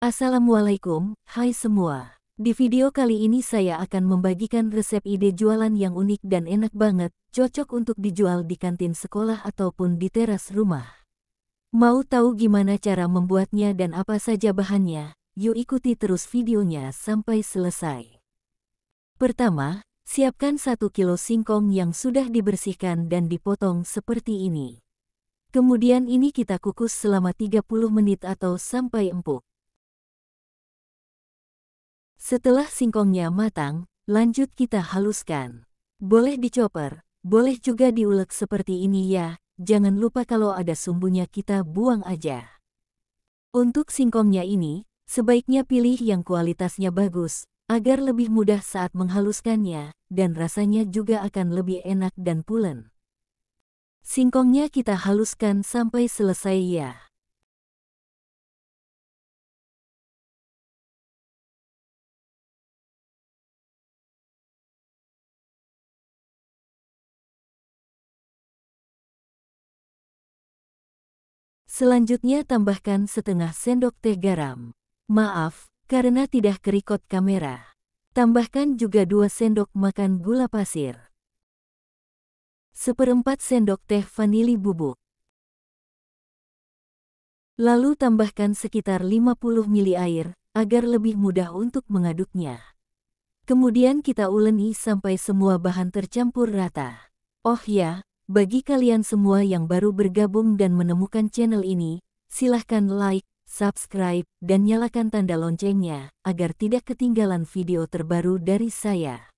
Assalamualaikum, hai semua. Di video kali ini saya akan membagikan resep ide jualan yang unik dan enak banget, cocok untuk dijual di kantin sekolah ataupun di teras rumah. Mau tahu gimana cara membuatnya dan apa saja bahannya? Yuk ikuti terus videonya sampai selesai. Pertama, siapkan 1 kilo singkong yang sudah dibersihkan dan dipotong seperti ini. Kemudian ini kita kukus selama 30 menit atau sampai empuk. Setelah singkongnya matang, lanjut kita haluskan. Boleh dicoper, boleh juga diulek seperti ini ya, jangan lupa kalau ada sumbunya kita buang aja. Untuk singkongnya ini, sebaiknya pilih yang kualitasnya bagus, agar lebih mudah saat menghaluskannya, dan rasanya juga akan lebih enak dan pulen. Singkongnya kita haluskan sampai selesai ya. Selanjutnya tambahkan setengah sendok teh garam. Maaf, karena tidak kerekod kamera. Tambahkan juga 2 sendok makan gula pasir. 1/4 sendok teh vanili bubuk. Lalu tambahkan sekitar 50 ml air, agar lebih mudah untuk mengaduknya. Kemudian kita uleni sampai semua bahan tercampur rata. Oh ya, bagi kalian semua yang baru bergabung dan menemukan channel ini, silahkan like, subscribe, dan nyalakan tanda loncengnya, agar tidak ketinggalan video terbaru dari saya.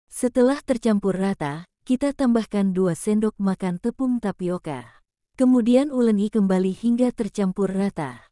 Setelah tercampur rata, kita tambahkan 2 sendok makan tepung tapioka. Kemudian uleni kembali hingga tercampur rata.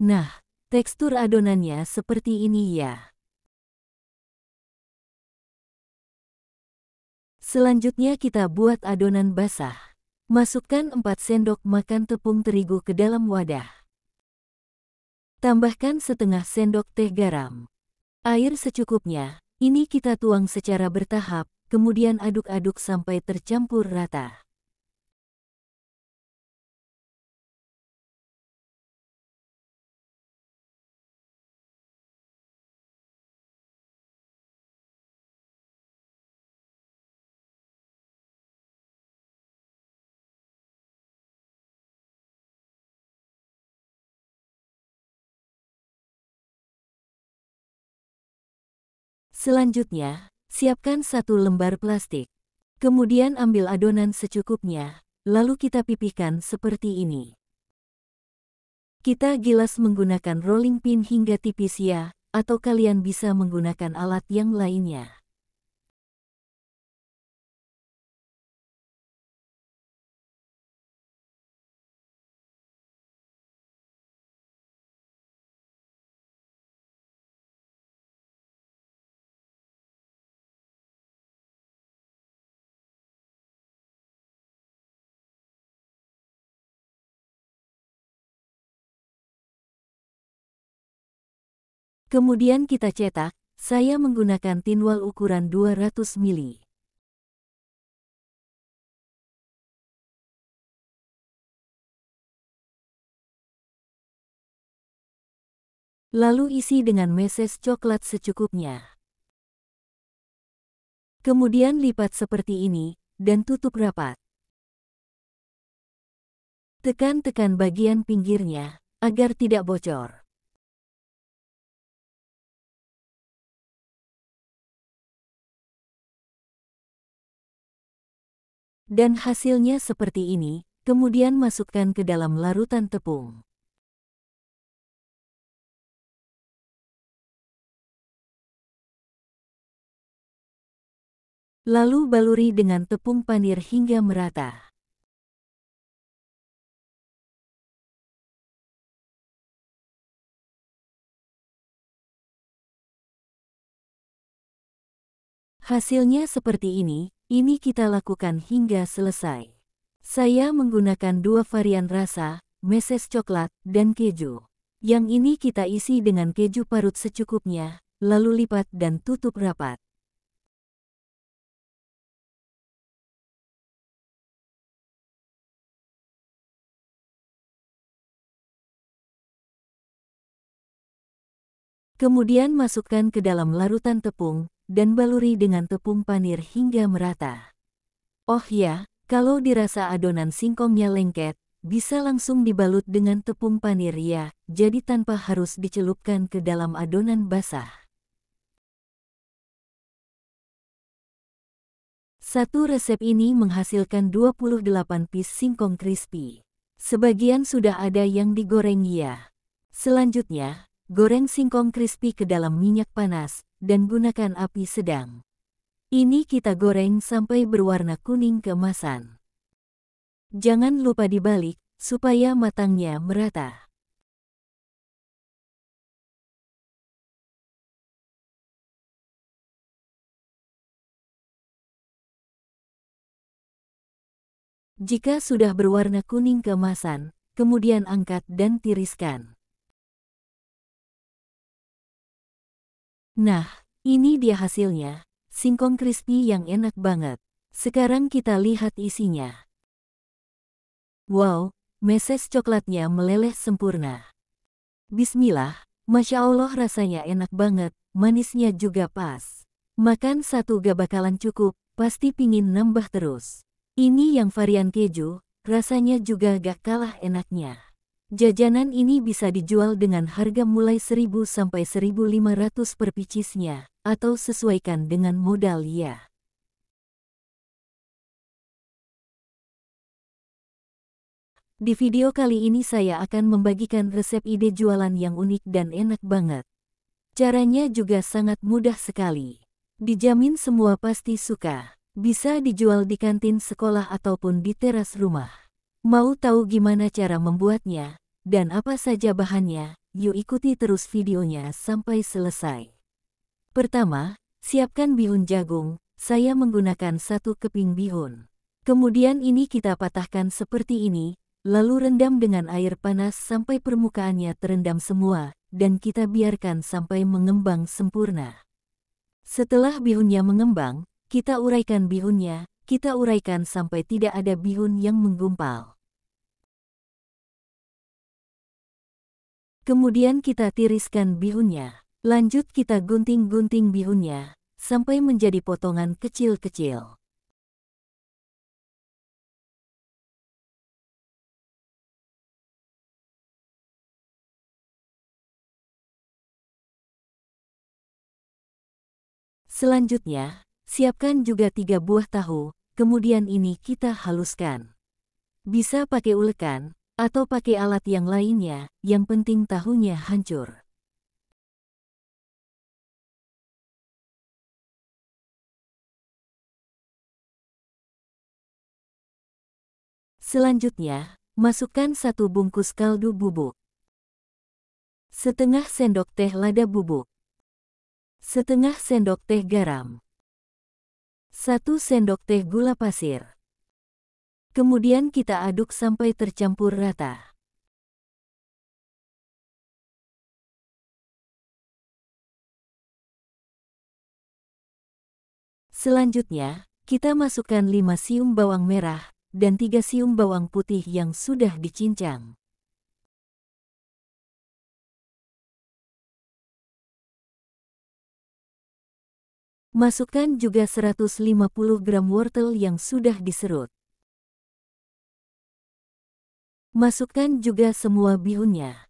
Nah, tekstur adonannya seperti ini ya. Selanjutnya kita buat adonan basah. Masukkan 4 sendok makan tepung terigu ke dalam wadah. Tambahkan setengah sendok teh garam. Air secukupnya, ini kita tuang secara bertahap, kemudian aduk-aduk sampai tercampur rata. Selanjutnya, siapkan 1 lembar plastik. Kemudian ambil adonan secukupnya, lalu kita pipihkan seperti ini. Kita gilas menggunakan rolling pin hingga tipis ya, atau kalian bisa menggunakan alat yang lainnya. Kemudian kita cetak, saya menggunakan tinwal ukuran 200 ml. Lalu isi dengan meses coklat secukupnya. Kemudian lipat seperti ini, dan tutup rapat. Tekan-tekan bagian pinggirnya, agar tidak bocor. Dan hasilnya seperti ini, kemudian masukkan ke dalam larutan tepung. Lalu baluri dengan tepung panir hingga merata. Hasilnya seperti ini kita lakukan hingga selesai. Saya menggunakan 2 varian rasa, meses coklat dan keju. Yang ini kita isi dengan keju parut secukupnya, lalu lipat dan tutup rapat. Kemudian masukkan ke dalam larutan tepung, dan baluri dengan tepung panir hingga merata. Oh ya, kalau dirasa adonan singkongnya lengket, bisa langsung dibalut dengan tepung panir ya, jadi tanpa harus dicelupkan ke dalam adonan basah. Satu resep ini menghasilkan 28 piece singkong crispy. Sebagian sudah ada yang digoreng ya. Selanjutnya, goreng singkong crispy ke dalam minyak panas, dan gunakan api sedang. Ini kita goreng sampai berwarna kuning keemasan. Jangan lupa dibalik, supaya matangnya merata. Jika sudah berwarna kuning keemasan, kemudian angkat dan tiriskan. Nah, ini dia hasilnya, singkong crispy yang enak banget. Sekarang kita lihat isinya. Wow, meses coklatnya meleleh sempurna. Bismillah, Masya Allah rasanya enak banget, manisnya juga pas. Makan satu gak bakalan cukup, pasti pingin nambah terus. Ini yang varian keju, rasanya juga gak kalah enaknya. Jajanan ini bisa dijual dengan harga mulai 1.000 sampai 1.500 per picisnya, atau sesuaikan dengan modal ya. Di video kali ini saya akan membagikan resep ide jualan yang unik dan enak banget. Caranya juga sangat mudah sekali. Dijamin semua pasti suka. Bisa dijual di kantin sekolah ataupun di teras rumah. Mau tahu gimana cara membuatnya, dan apa saja bahannya? Yuk ikuti terus videonya sampai selesai. Pertama, siapkan bihun jagung. Saya menggunakan 1 keping bihun. Kemudian ini kita patahkan seperti ini, lalu rendam dengan air panas sampai permukaannya terendam semua, dan kita biarkan sampai mengembang sempurna. Setelah bihunnya mengembang, kita uraikan bihunnya, kita uraikan sampai tidak ada bihun yang menggumpal. Kemudian kita tiriskan bihunnya. Lanjut kita gunting-gunting bihunnya, sampai menjadi potongan kecil-kecil. Selanjutnya, siapkan juga 3 buah tahu, kemudian ini kita haluskan. Bisa pakai ulekan, atau pakai alat yang lainnya, yang penting tahunya hancur. Selanjutnya, masukkan 1 bungkus kaldu bubuk, setengah sendok teh lada bubuk, setengah sendok teh garam, 1 sendok teh gula pasir. Kemudian kita aduk sampai tercampur rata. Selanjutnya, kita masukkan 5 siung bawang merah, dan 3 siung bawang putih yang sudah dicincang. Masukkan juga 150 gram wortel yang sudah diserut. Masukkan juga semua bihunnya.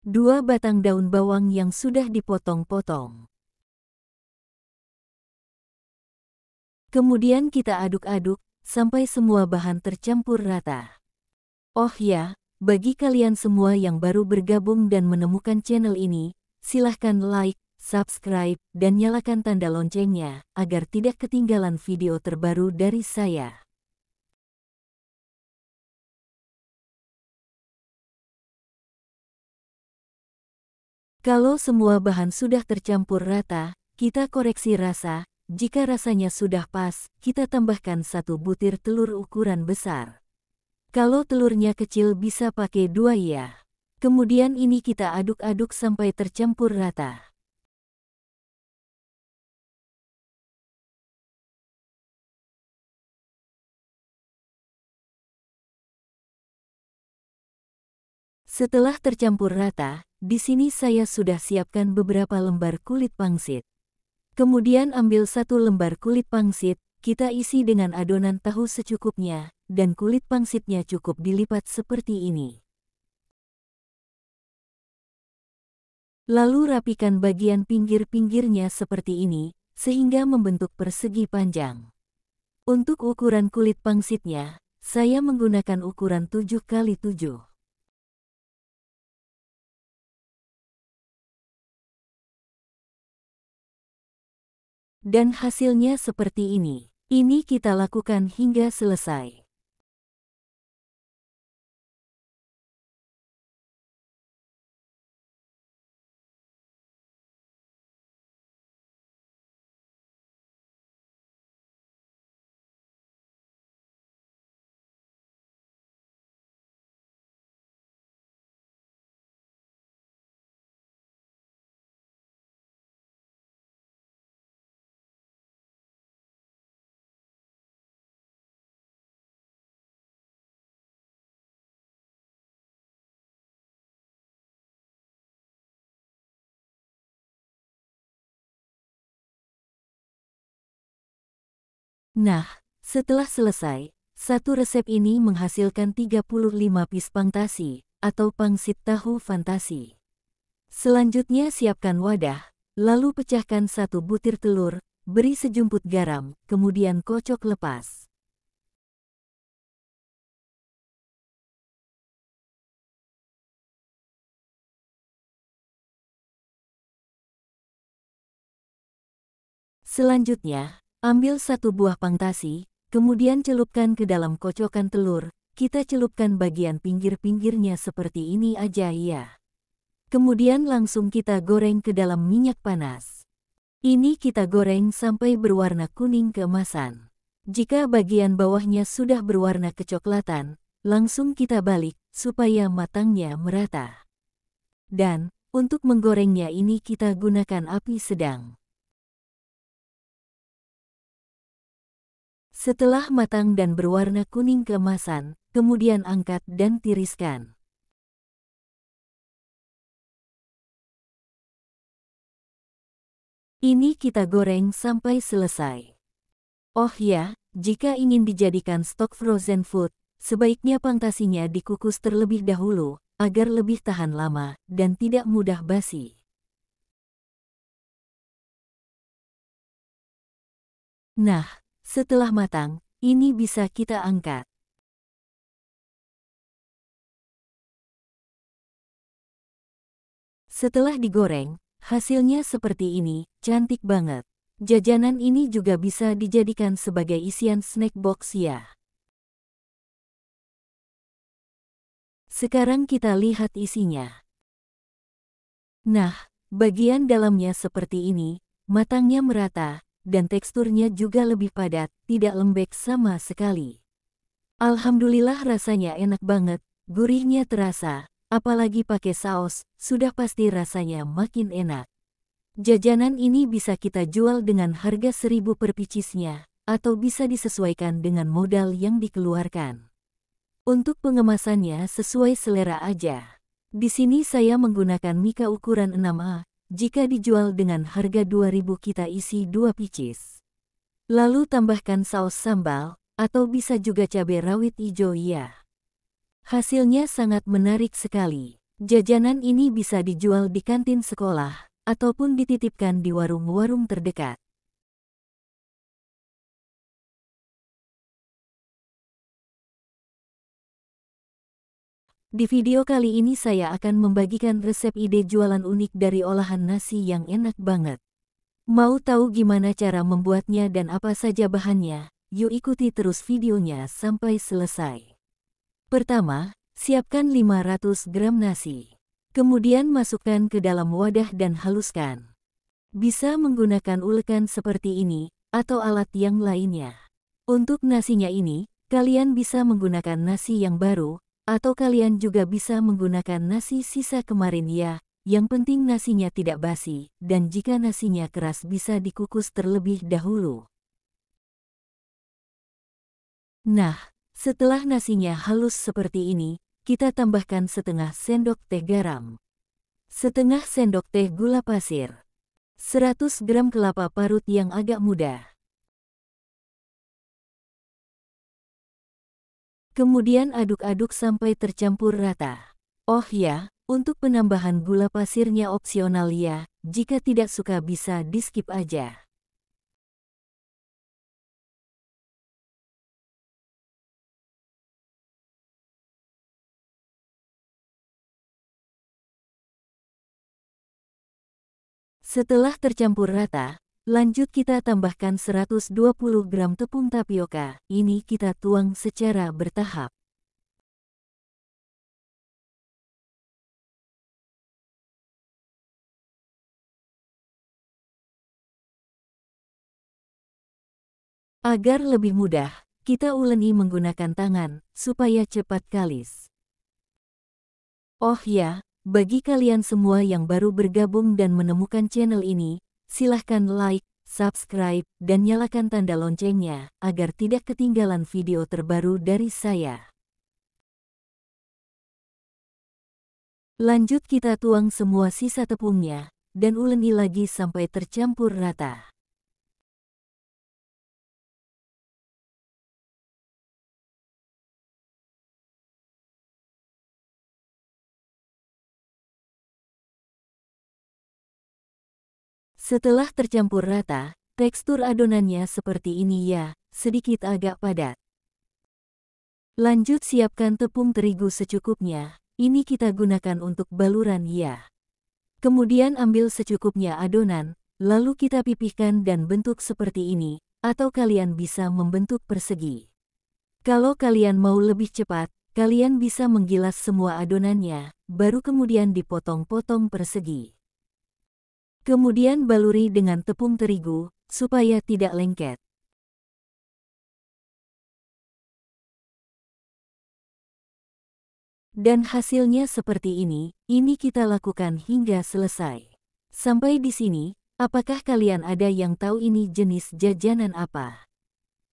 Dua batang daun bawang yang sudah dipotong-potong. Kemudian kita aduk-aduk, sampai semua bahan tercampur rata. Oh ya, bagi kalian semua yang baru bergabung dan menemukan channel ini, silahkan like, subscribe, dan nyalakan tanda loncengnya, agar tidak ketinggalan video terbaru dari saya. Kalau semua bahan sudah tercampur rata, kita koreksi rasa. Jika rasanya sudah pas, kita tambahkan 1 butir telur ukuran besar. Kalau telurnya kecil bisa pakai 2 ya. Kemudian ini kita aduk-aduk sampai tercampur rata. Setelah tercampur rata, di sini saya sudah siapkan beberapa lembar kulit pangsit. Kemudian ambil 1 lembar kulit pangsit, kita isi dengan adonan tahu secukupnya, dan kulit pangsitnya cukup dilipat seperti ini. Lalu rapikan bagian pinggir-pinggirnya seperti ini, sehingga membentuk persegi panjang. Untuk ukuran kulit pangsitnya, saya menggunakan ukuran 7x7. Dan hasilnya seperti ini. Ini kita lakukan hingga selesai. Nah, setelah selesai, satu resep ini menghasilkan 35 piece pangtasi, atau pangsit tahu fantasi. Selanjutnya siapkan wadah, lalu pecahkan 1 butir telur, beri sejumput garam, kemudian kocok lepas. Selanjutnya, ambil 1 buah pangtasi, kemudian celupkan ke dalam kocokan telur, kita celupkan bagian pinggir-pinggirnya seperti ini aja ya. Kemudian langsung kita goreng ke dalam minyak panas. Ini kita goreng sampai berwarna kuning keemasan. Jika bagian bawahnya sudah berwarna kecoklatan, langsung kita balik, supaya matangnya merata. Dan, untuk menggorengnya ini kita gunakan api sedang. Setelah matang dan berwarna kuning keemasan, kemudian angkat dan tiriskan. Ini kita goreng sampai selesai. Oh ya, jika ingin dijadikan stok frozen food, sebaiknya pangtasinya dikukus terlebih dahulu, agar lebih tahan lama dan tidak mudah basi. Nah, setelah matang, ini bisa kita angkat. Setelah digoreng, hasilnya seperti ini, cantik banget. Jajanan ini juga bisa dijadikan sebagai isian snack box ya. Sekarang kita lihat isinya. Nah, bagian dalamnya seperti ini, matangnya merata, dan teksturnya juga lebih padat, tidak lembek sama sekali. Alhamdulillah rasanya enak banget, gurihnya terasa, apalagi pakai saus, sudah pasti rasanya makin enak. Jajanan ini bisa kita jual dengan harga 1.000 per picisnya, atau bisa disesuaikan dengan modal yang dikeluarkan. Untuk pengemasannya sesuai selera aja. Di sini saya menggunakan mika ukuran 6A, jika dijual dengan harga 2.000 kita isi 2 picis. Lalu tambahkan saus sambal, atau bisa juga cabai rawit hijau ya. Hasilnya sangat menarik sekali. Jajanan ini bisa dijual di kantin sekolah, ataupun dititipkan di warung-warung terdekat. Di video kali ini saya akan membagikan resep ide jualan unik dari olahan nasi yang enak banget. Mau tahu gimana cara membuatnya dan apa saja bahannya? Yuk ikuti terus videonya sampai selesai. Pertama, siapkan 500 gram nasi. Kemudian masukkan ke dalam wadah dan haluskan. Bisa menggunakan ulekan seperti ini, atau alat yang lainnya. Untuk nasinya ini, kalian bisa menggunakan nasi yang baru, atau kalian juga bisa menggunakan nasi sisa kemarin ya. Yang penting nasinya tidak basi, dan jika nasinya keras bisa dikukus terlebih dahulu. Nah, setelah nasinya halus seperti ini, kita tambahkan setengah sendok teh garam, setengah sendok teh gula pasir, 100 gram kelapa parut yang agak muda. Kemudian aduk-aduk sampai tercampur rata. Oh ya, untuk penambahan gula pasirnya opsional ya, jika tidak suka bisa di-skip aja. Setelah tercampur rata, lanjut kita tambahkan 120 gram tepung tapioka. Ini kita tuang secara bertahap. Agar lebih mudah, kita uleni menggunakan tangan, supaya cepat kalis. Oh ya, bagi kalian semua yang baru bergabung dan menemukan channel ini, silahkan like, subscribe, dan nyalakan tanda loncengnya, agar tidak ketinggalan video terbaru dari saya. Lanjut kita tuang semua sisa tepungnya, dan uleni lagi sampai tercampur rata. Setelah tercampur rata, tekstur adonannya seperti ini ya, sedikit agak padat. Lanjut siapkan tepung terigu secukupnya, ini kita gunakan untuk baluran ya. Kemudian ambil secukupnya adonan, lalu kita pipihkan dan bentuk seperti ini, atau kalian bisa membentuk persegi. Kalau kalian mau lebih cepat, kalian bisa menggilas semua adonannya, baru kemudian dipotong-potong persegi. Kemudian baluri dengan tepung terigu, supaya tidak lengket. Dan hasilnya seperti ini kita lakukan hingga selesai. Sampai di sini, apakah kalian ada yang tahu ini jenis jajanan apa?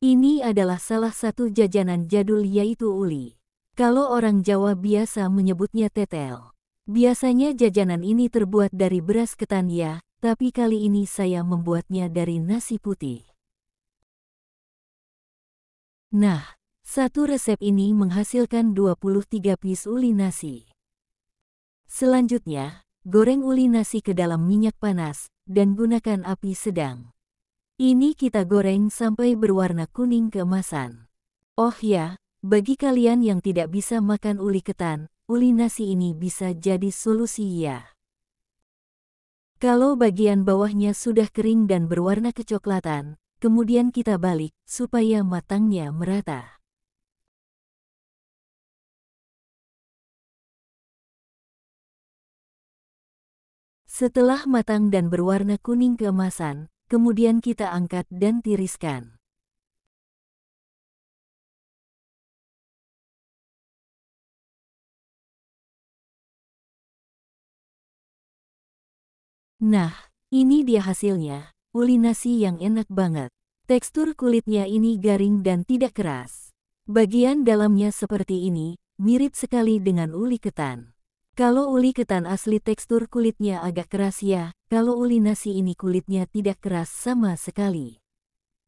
Ini adalah salah satu jajanan jadul yaitu uli. Kalau orang Jawa biasa menyebutnya tetel. Biasanya jajanan ini terbuat dari beras ketan ya, tapi kali ini saya membuatnya dari nasi putih. Nah, satu resep ini menghasilkan 23 piece uli nasi. Selanjutnya, goreng uli nasi ke dalam minyak panas, dan gunakan api sedang. Ini kita goreng sampai berwarna kuning keemasan. Oh ya, bagi kalian yang tidak bisa makan uli ketan, uli nasi ini bisa jadi solusi ya. Kalau bagian bawahnya sudah kering dan berwarna kecoklatan, kemudian kita balik, supaya matangnya merata. Setelah matang dan berwarna kuning keemasan, kemudian kita angkat dan tiriskan. Nah, ini dia hasilnya, uli nasi yang enak banget. Tekstur kulitnya ini garing dan tidak keras. Bagian dalamnya seperti ini, mirip sekali dengan uli ketan. Kalau uli ketan asli tekstur kulitnya agak keras ya, kalau uli nasi ini kulitnya tidak keras sama sekali.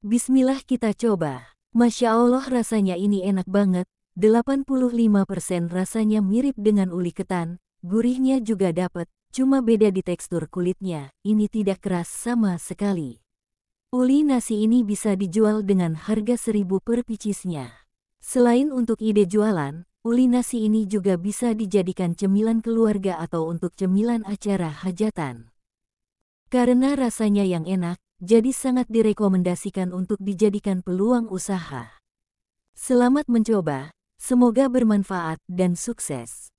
Bismillah kita coba. Masya Allah rasanya ini enak banget, 85% rasanya mirip dengan uli ketan, gurihnya juga dapet, cuma beda di tekstur kulitnya, ini tidak keras sama sekali. Uli nasi ini bisa dijual dengan harga 1.000 per picisnya. Selain untuk ide jualan, uli nasi ini juga bisa dijadikan cemilan keluarga atau untuk cemilan acara hajatan. Karena rasanya yang enak, jadi sangat direkomendasikan untuk dijadikan peluang usaha. Selamat mencoba, semoga bermanfaat dan sukses.